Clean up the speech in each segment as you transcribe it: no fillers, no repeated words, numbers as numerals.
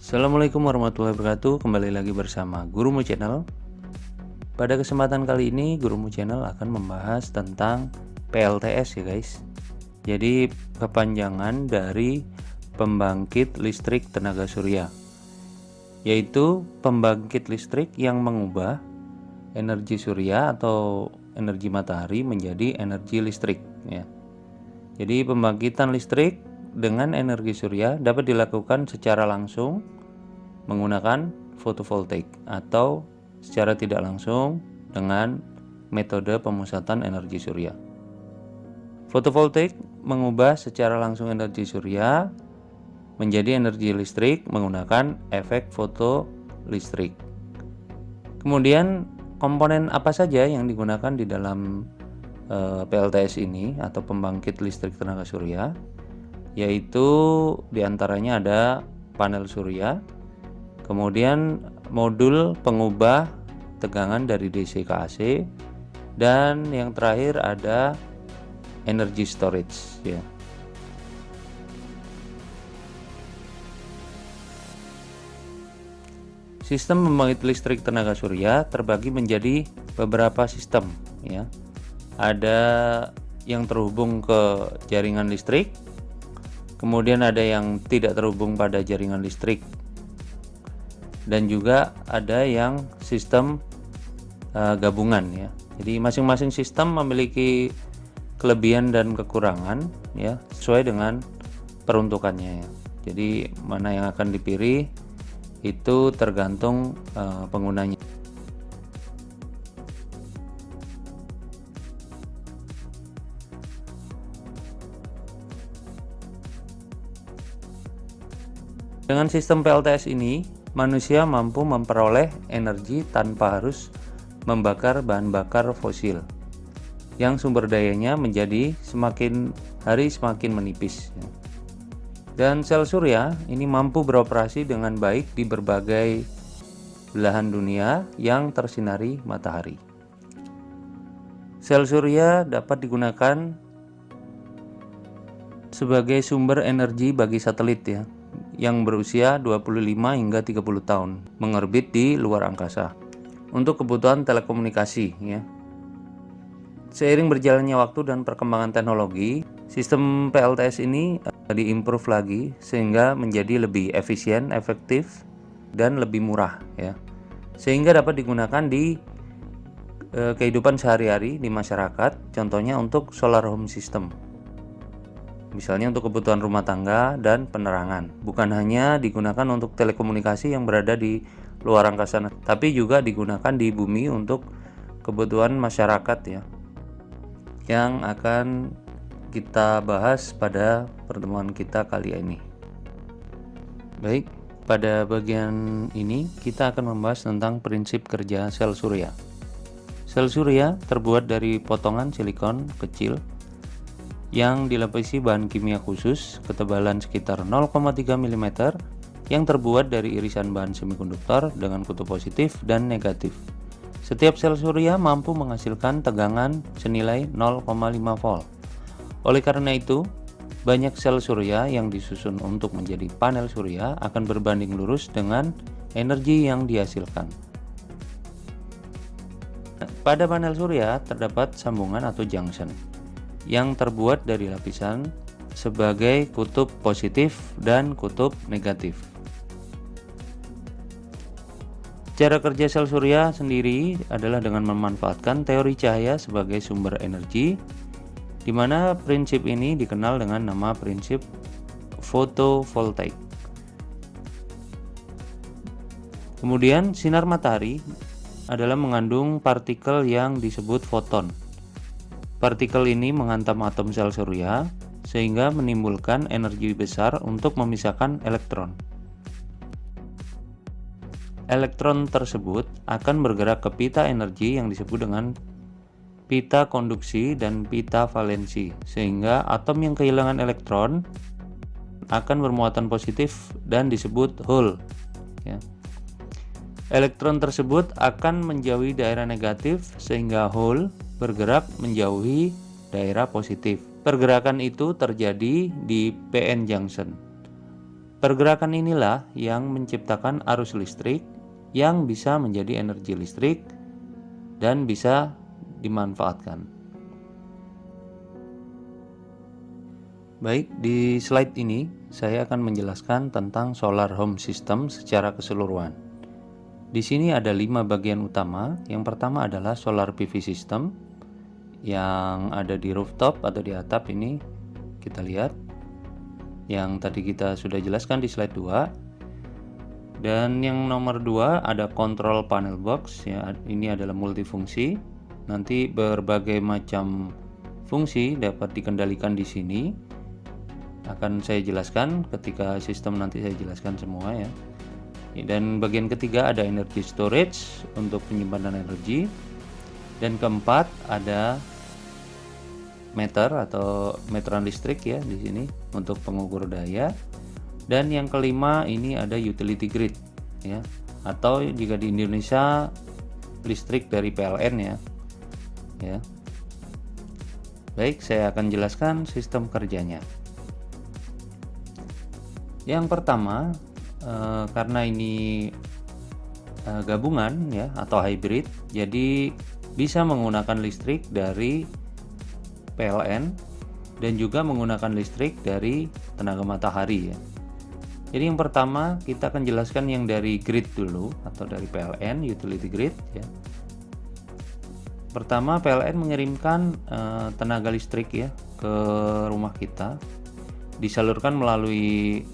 Assalamualaikum warahmatullahi wabarakatuh. Kembali lagi bersama Gurumu Channel. Pada kesempatan kali ini Gurumu Channel akan membahas tentang PLTS ya guys. Jadi kepanjangan dari pembangkit listrik tenaga surya, yaitu pembangkit listrik yang mengubah energi surya atau energi matahari menjadi energi listrik ya. Jadi pembangkitan listrik dengan energi surya dapat dilakukan secara langsung menggunakan fotovoltaik atau secara tidak langsung dengan metode pemusatan energi surya. Fotovoltaik mengubah secara langsung energi surya menjadi energi listrik menggunakan efek fotolistrik. Kemudian komponen apa saja yang digunakan di dalam PLTS ini atau pembangkit listrik tenaga surya, yaitu diantaranya ada panel surya, kemudian modul pengubah tegangan dari DC ke AC, dan yang terakhir ada energy storage ya. Sistem pembangkit listrik tenaga surya terbagi menjadi beberapa sistem ya. Ada yang terhubung ke jaringan listrik, kemudian ada yang tidak terhubung pada jaringan listrik, dan juga ada yang sistem gabungan ya. Jadi masing-masing sistem memiliki kelebihan dan kekurangan ya, sesuai dengan peruntukannya ya. Jadi mana yang akan dipilih itu tergantung penggunanya. Dengan sistem PLTS ini, manusia mampu memperoleh energi tanpa harus membakar bahan bakar fosil, yang sumber dayanya menjadi semakin hari semakin menipis. Dan sel surya ini mampu beroperasi dengan baik di berbagai belahan dunia yang tersinari matahari. Sel surya dapat digunakan sebagai sumber energi bagi satelit ya, yang berusia 25 hingga 30 tahun mengorbit di luar angkasa untuk kebutuhan telekomunikasi ya. Seiring berjalannya waktu dan perkembangan teknologi, sistem PLTS ini diimprove lagi sehingga menjadi lebih efisien, efektif, dan lebih murah ya. Sehingga dapat digunakan di kehidupan sehari-hari di masyarakat, contohnya untuk solar home system. Misalnya untuk kebutuhan rumah tangga dan penerangan. Bukan hanya digunakan untuk telekomunikasi yang berada di luar angkasa, tapi juga digunakan di bumi untuk kebutuhan masyarakat ya, yang akan kita bahas pada pertemuan kita kali ini. Baik, pada bagian ini kita akan membahas tentang prinsip kerja sel surya. Sel surya terbuat dari potongan silikon kecil yang dilapisi bahan kimia khusus ketebalan sekitar 0,3 mm yang terbuat dari irisan bahan semikonduktor dengan kutub positif dan negatif. Setiap sel surya mampu menghasilkan tegangan senilai 0,5 volt. Oleh karena itu, banyak sel surya yang disusun untuk menjadi panel surya akan berbanding lurus dengan energi yang dihasilkan. Pada panel surya terdapat sambungan atau junction yang terbuat dari lapisan sebagai kutub positif dan kutub negatif. Cara kerja sel surya sendiri adalah dengan memanfaatkan teori cahaya sebagai sumber energi, di mana prinsip ini dikenal dengan nama prinsip fotovoltaik. Kemudian sinar matahari adalah mengandung partikel yang disebut foton. Partikel ini menghantam atom sel surya sehingga menimbulkan energi besar untuk memisahkan elektron. Elektron tersebut akan bergerak ke pita energi yang disebut dengan pita konduksi dan pita valensi, sehingga atom yang kehilangan elektron akan bermuatan positif dan disebut hole ya. Elektron tersebut akan menjauhi daerah negatif sehingga hole bergerak menjauhi daerah positif. Pergerakan itu terjadi di PN junction. Pergerakan inilah yang menciptakan arus listrik yang bisa menjadi energi listrik dan bisa dimanfaatkan. Baik, di slide ini saya akan menjelaskan tentang solar home system secara keseluruhan. Di sini ada 5 bagian utama. Yang pertama adalah solar PV system yang ada di rooftop atau di atap ini. Kita lihat yang tadi kita sudah jelaskan di slide 2. Dan yang nomor 2 ada control panel box ya. Ini adalah multifungsi. Nanti berbagai macam fungsi dapat dikendalikan di sini. Akan saya jelaskan ketika sistem, nanti saya jelaskan semua ya. Dan bagian ketiga ada energy storage untuk penyimpanan energi. Dan keempat ada meter atau meteran listrik ya di sini untuk pengukur daya. Dan yang kelima ini ada utility grid ya, atau jika di Indonesia listrik dari PLN ya. Ya. Baik, saya akan jelaskan sistem kerjanya. Yang pertama, karena ini gabungan ya atau hybrid, jadi bisa menggunakan listrik dari PLN dan juga menggunakan listrik dari tenaga matahari ya. Jadi yang pertama kita akan jelaskan yang dari grid dulu atau dari PLN, utility grid ya. Pertama, PLN mengirimkan tenaga listrik ya ke rumah kita, disalurkan melalui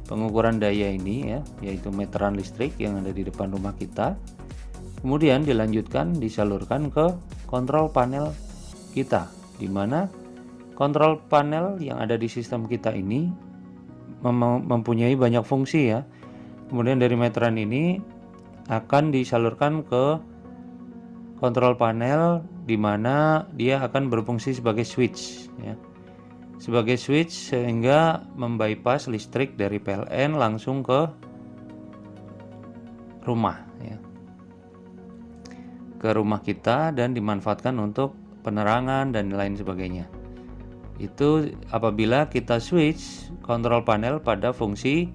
pengukuran daya ini ya, yaitu meteran listrik yang ada di depan rumah kita. Kemudian dilanjutkan disalurkan ke kontrol panel kita, di mana kontrol panel yang ada di sistem kita ini mempunyai banyak fungsi ya. Kemudian dari meteran ini akan disalurkan ke kontrol panel, di mana dia akan berfungsi sebagai switch ya. Sebagai switch sehingga membypass listrik dari PLN langsung ke rumah ya. Ke rumah kita dan dimanfaatkan untuk penerangan dan lain sebagainya. Itu apabila kita switch kontrol panel pada fungsi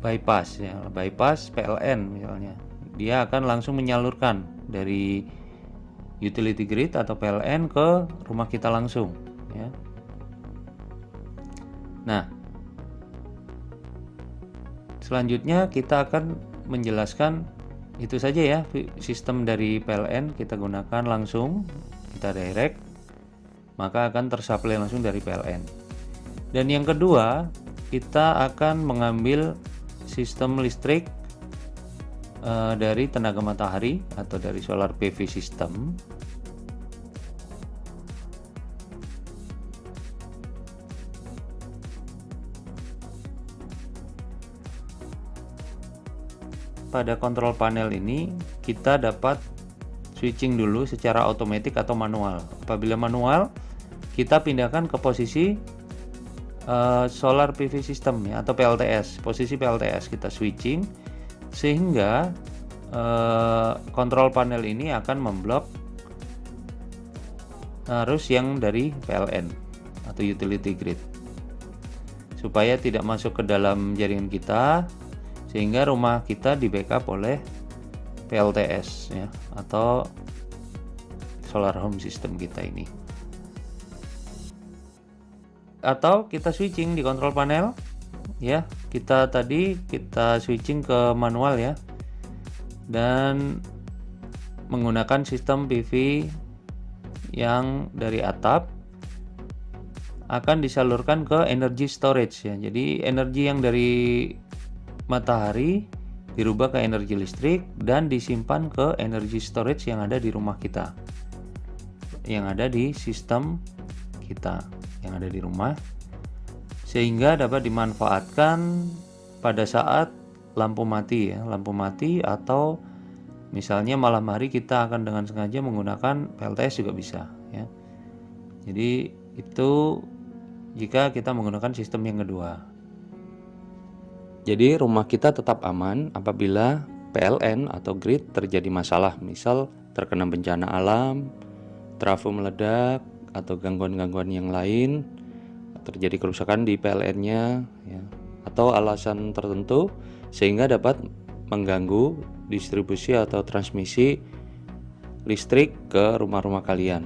bypass ya, bypass PLN misalnya. Dia akan langsung menyalurkan dari utility grid atau PLN ke rumah kita langsung ya. Nah, selanjutnya kita akan menjelaskan itu saja ya, sistem dari PLN kita gunakan langsung, kita direct, maka akan tersuplai langsung dari PLN. Dan yang kedua, kita akan mengambil sistem listrik dari tenaga matahari atau dari solar PV system. Pada kontrol panel ini kita dapat switching dulu secara otomatis atau manual. Apabila manual, kita pindahkan ke posisi solar PV system ya, atau PLTS. Posisi PLTS kita switching sehingga kontrol panel ini akan memblok arus yang dari PLN atau utility grid supaya tidak masuk ke dalam jaringan kita, sehingga rumah kita di backup oleh PLTS ya, atau solar home system kita ini. Atau kita switching di kontrol panel ya, kita switching ke manual ya, dan menggunakan sistem PV yang dari atap akan disalurkan ke energy storage ya. Jadi energi yang dari matahari dirubah ke energi listrik dan disimpan ke energy storage yang ada di rumah kita, yang ada di sistem kita, yang ada di rumah, sehingga dapat dimanfaatkan pada saat lampu mati ya, lampu mati, atau misalnya malam hari kita akan dengan sengaja menggunakan PLTS juga bisa ya. Jadi itu jika kita menggunakan sistem yang kedua. Jadi rumah kita tetap aman apabila PLN atau grid terjadi masalah, misal terkena bencana alam, trafo meledak, atau gangguan-gangguan yang lain, terjadi kerusakan di PLN-nya ya, atau alasan tertentu sehingga dapat mengganggu distribusi atau transmisi listrik ke rumah-rumah kalian.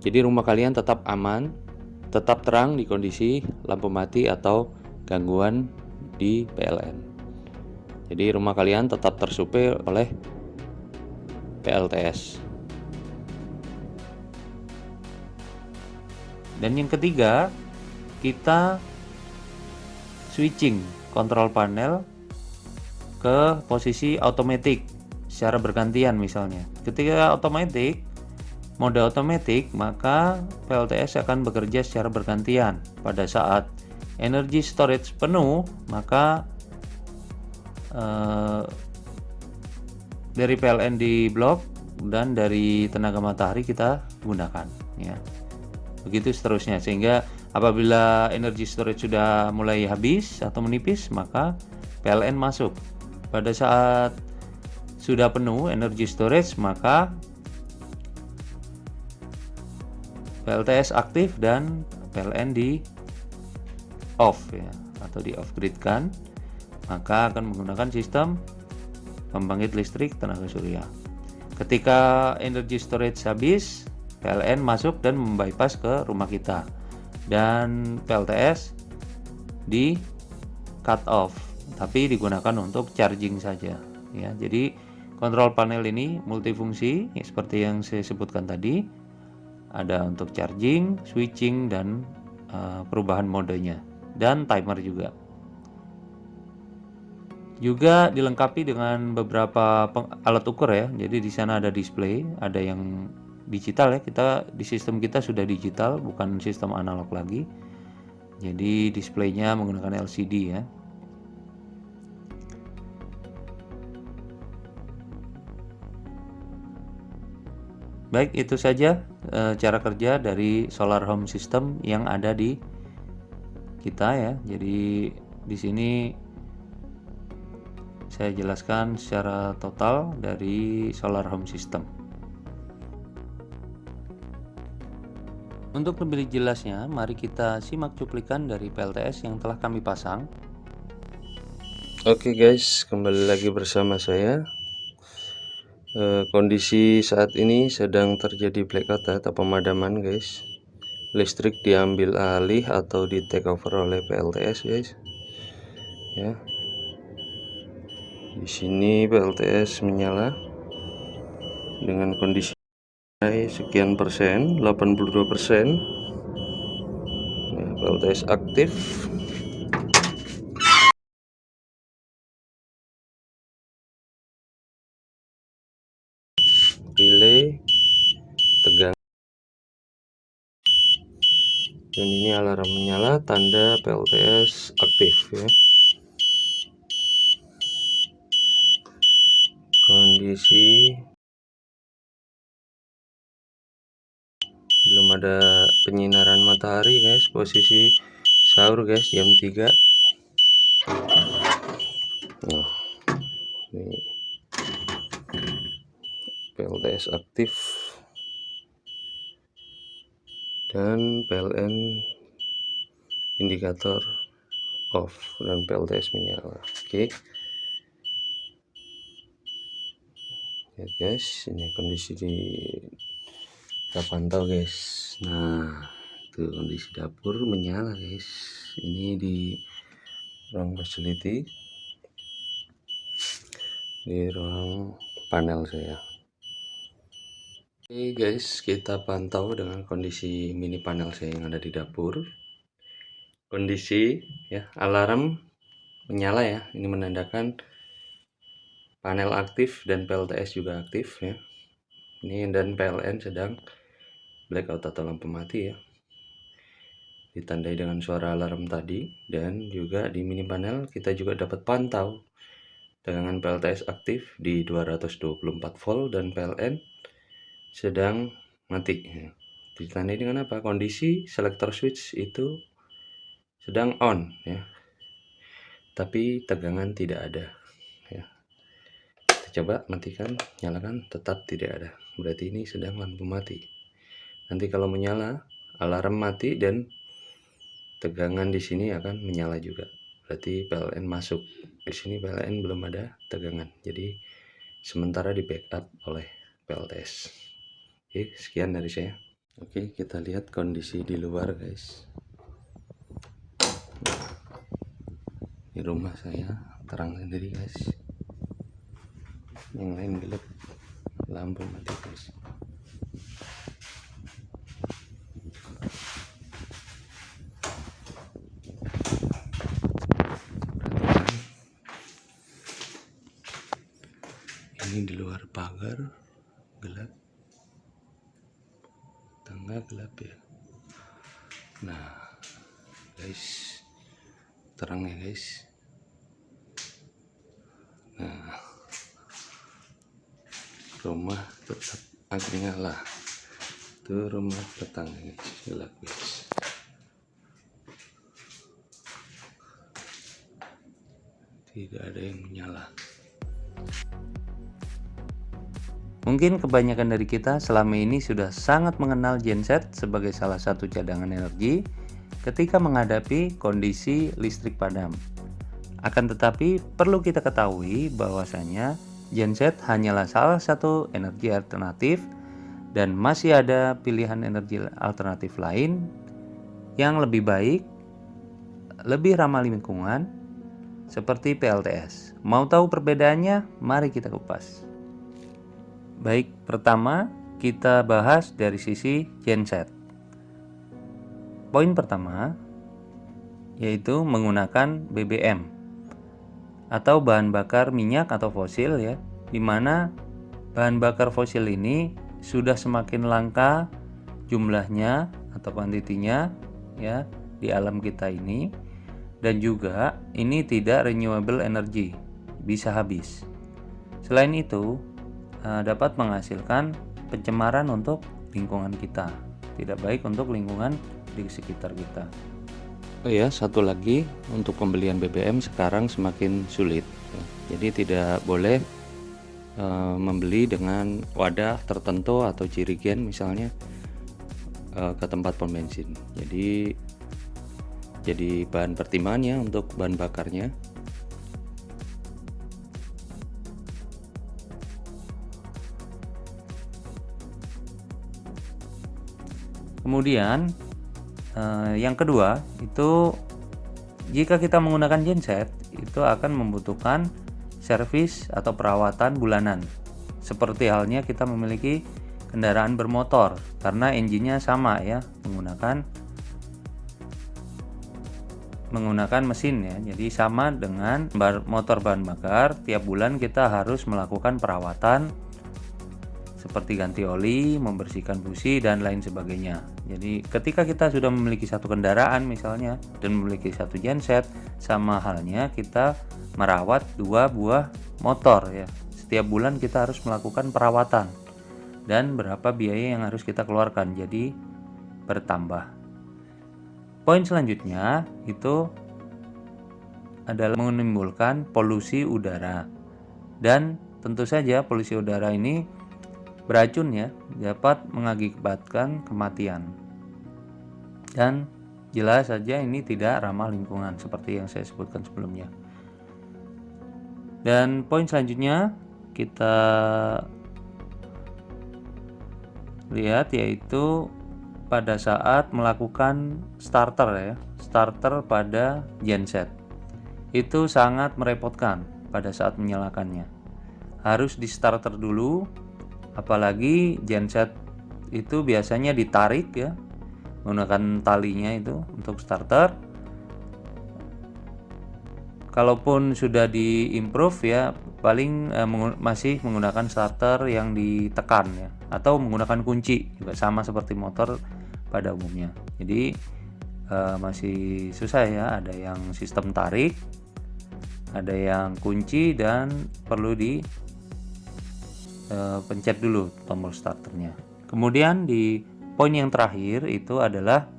Jadi rumah kalian tetap aman, tetap terang di kondisi lampu mati atau gangguan di PLN. Jadi rumah kalian tetap tersuplai oleh PLTS. Dan yang ketiga, kita switching kontrol panel ke posisi automatic secara bergantian misalnya. Ketika mode automatic, maka PLTS akan bekerja secara bergantian. Pada saat energy storage penuh, maka dari PLN di blok dan dari tenaga matahari kita gunakan ya. Begitu seterusnya, sehingga apabila energy storage sudah mulai habis atau menipis, maka PLN masuk. Pada saat sudah penuh energy storage, maka PLTS aktif dan PLN di off ya, atau di off grid kan, maka akan menggunakan sistem pembangkit listrik tenaga surya. Ketika energy storage habis, PLN masuk dan membypass ke rumah kita, dan PLTS di cut off, tapi digunakan untuk charging saja ya. Jadi kontrol panel ini multifungsi ya, seperti yang saya sebutkan tadi, ada untuk charging, switching, dan perubahan modenya, dan timer juga. Juga dilengkapi dengan beberapa alat ukur ya. Jadi di sana ada display, ada yang digital ya. Di sistem kita sudah digital, bukan sistem analog lagi. Jadi displaynya menggunakan LCD ya. Baik, itu saja cara kerja dari solar home system yang ada di kita ya. Jadi di sini saya jelaskan secara total dari solar home system. Untuk lebih jelasnya, mari kita simak cuplikan dari PLTS yang telah kami pasang. Oke guys, kembali lagi bersama saya. Kondisi saat ini sedang terjadi blackout atau pemadaman guys. Listrik diambil alih atau di take over oleh PLTS guys. Ya. Di sini PLTS menyala dengan kondisi sekian persen, 82%. Nah, PLTS aktif. Relay tegang. Dan ini alarm menyala, tanda PLTS aktif ya. Kondisi belum ada penyinaran matahari guys, posisi sahur guys, jam 3. Nah, ini PLTS aktif dan PLN indikator off dan PLTS menyala. Oke. Ya guys, ini kondisi kita pantau guys. Nah, itu kondisi dapur menyala guys. Ini di ruang facility, di ruang panel saya. Oke guys, kita pantau dengan kondisi mini panel saya yang ada di dapur. Kondisi ya, alarm menyala ya. Ini menandakan panel aktif dan PLTS juga aktif ya. Ini dan PLN sedang blackout atau lampu mati ya. Ditandai dengan suara alarm tadi, dan juga di mini panel kita juga dapat pantau tegangan PLTS aktif di 224 volt dan PLN sedang mati ya. Ditandai dengan apa? Kondisi selector switch itu sedang on ya, tapi tegangan tidak ada ya. Kita coba matikan, nyalakan, tetap tidak ada, berarti ini sedang lampu mati. Nanti kalau menyala, alarm mati dan tegangan di sini akan menyala juga. Berarti PLN masuk. Di sini PLN belum ada tegangan. Jadi sementara di backup oleh PLTS. Oke, sekian dari saya. Oke, kita lihat kondisi di luar, guys. Di rumah saya terang sendiri, guys. Yang lain gelap, lampu mati, guys. Ini di luar pagar gelap, tangga gelap ya. Nah, guys, terang ya, guys. Nah, rumah tetap agak nyala. Itu rumah tetangga, guys, gelap, guys. Tidak ada yang menyala. Mungkin kebanyakan dari kita selama ini sudah sangat mengenal genset sebagai salah satu cadangan energi ketika menghadapi kondisi listrik padam. Akan tetapi perlu kita ketahui bahwasanya genset hanyalah salah satu energi alternatif dan masih ada pilihan energi alternatif lain yang lebih baik, lebih ramah lingkungan seperti PLTS. Mau tahu perbedaannya? Mari kita kupas. Baik, pertama kita bahas dari sisi genset. Poin pertama yaitu menggunakan BBM atau bahan bakar minyak atau fosil ya, di mana bahan bakar fosil ini sudah semakin langka jumlahnya atau kuantitinya ya di alam kita ini, dan juga ini tidak renewable energy, bisa habis. Selain itu dapat menghasilkan pencemaran untuk lingkungan kita, tidak baik untuk lingkungan di sekitar kita. Oh ya, satu lagi, untuk pembelian BBM sekarang semakin sulit ya. Jadi tidak boleh membeli dengan wadah tertentu atau jerigen misalnya ke tempat pom bensin. Jadi bahan pertimbangannya untuk bahan bakarnya. Kemudian yang kedua itu jika kita menggunakan genset itu akan membutuhkan servis atau perawatan bulanan. Seperti halnya kita memiliki kendaraan bermotor karena engine-nya sama ya, menggunakan mesin ya. Jadi sama dengan motor bahan bakar, tiap bulan kita harus melakukan perawatan seperti ganti oli, membersihkan busi dan lain sebagainya. Jadi ketika kita sudah memiliki satu kendaraan misalnya dan memiliki satu genset, sama halnya kita merawat dua buah motor ya. Setiap bulan kita harus melakukan perawatan dan berapa biaya yang harus kita keluarkan, jadi bertambah. Poin selanjutnya itu adalah menimbulkan polusi udara, dan tentu saja polusi udara ini beracun ya, dapat mengakibatkan kematian. Dan jelas saja ini tidak ramah lingkungan seperti yang saya sebutkan sebelumnya. Dan poin selanjutnya kita lihat yaitu pada saat melakukan starter pada genset. Itu sangat merepotkan pada saat menyalakannya. Harus di starter dulu. Apalagi genset itu biasanya ditarik ya, menggunakan talinya itu untuk starter. Kalaupun sudah di-improve ya, paling masih menggunakan starter yang ditekan ya, atau menggunakan kunci juga sama seperti motor pada umumnya. Jadi masih susah ya, ada yang sistem tarik, ada yang kunci dan perlu pencet dulu tombol starternya. Kemudian di poin yang terakhir itu adalah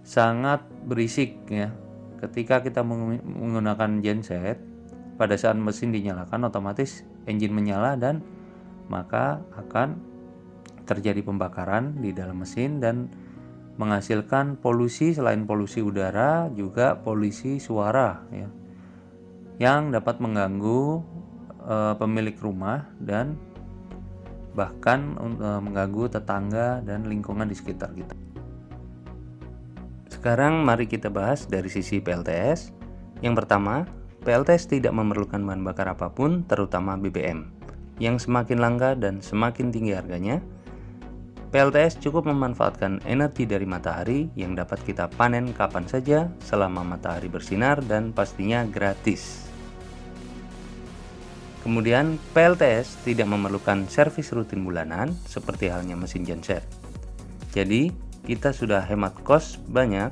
sangat berisik ya. Ketika kita menggunakan genset, pada saat mesin dinyalakan otomatis engine menyala dan maka akan terjadi pembakaran di dalam mesin dan menghasilkan polusi. Selain polusi udara, juga polusi suara ya, yang dapat mengganggu pemilik rumah dan bahkan mengganggu tetangga dan lingkungan di sekitar kita. Sekarang mari kita bahas dari sisi PLTS. Yang pertama, PLTS tidak memerlukan bahan bakar apapun, terutama BBM, yang semakin langka dan semakin tinggi harganya. PLTS cukup memanfaatkan energi dari matahari yang dapat kita panen kapan saja selama matahari bersinar dan pastinya gratis. Kemudian PLTS tidak memerlukan servis rutin bulanan seperti halnya mesin genset. Jadi kita sudah hemat kos banyak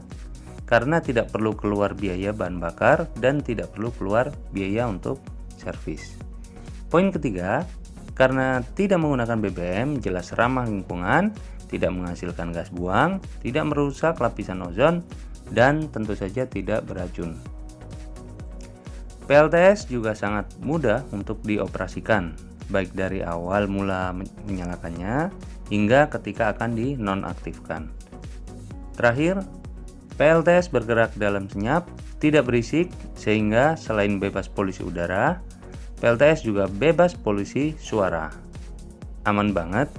karena tidak perlu keluar biaya bahan bakar dan tidak perlu keluar biaya untuk servis. Poin ketiga, karena tidak menggunakan BBM, jelas ramah lingkungan, tidak menghasilkan gas buang, tidak merusak lapisan ozon, dan tentu saja tidak beracun. PLTS juga sangat mudah untuk dioperasikan, baik dari awal mula menyalakannya hingga ketika akan dinonaktifkan. Terakhir, PLTS bergerak dalam senyap, tidak berisik, sehingga selain bebas polusi udara, PLTS juga bebas polusi suara. Aman banget,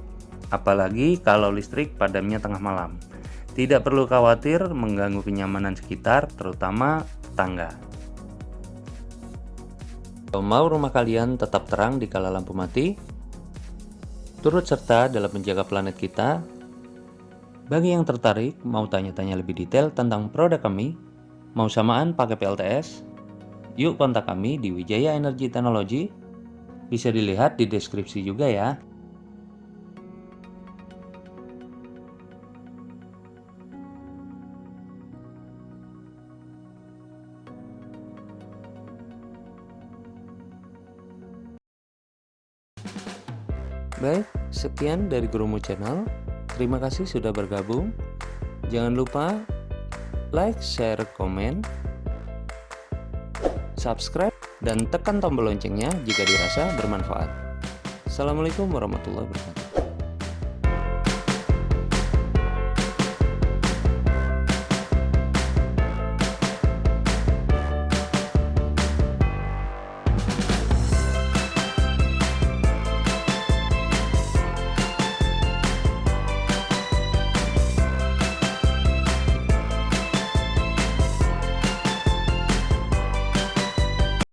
apalagi kalau listrik padamnya tengah malam. Tidak perlu khawatir mengganggu kenyamanan sekitar, terutama tetangga. Kalau mau rumah kalian tetap terang di kala lampu mati, turut serta dalam menjaga planet kita. Bagi yang tertarik mau tanya-tanya lebih detail tentang produk kami, mau samaan pakai PLTS, yuk kontak kami di Wijaya Energy Technology. Bisa dilihat di deskripsi juga ya. Baik, sekian dari Gromo Channel. Terima kasih sudah bergabung. Jangan lupa like, share, komen, subscribe, dan tekan tombol loncengnya jika dirasa bermanfaat. Assalamualaikum warahmatullahi wabarakatuh.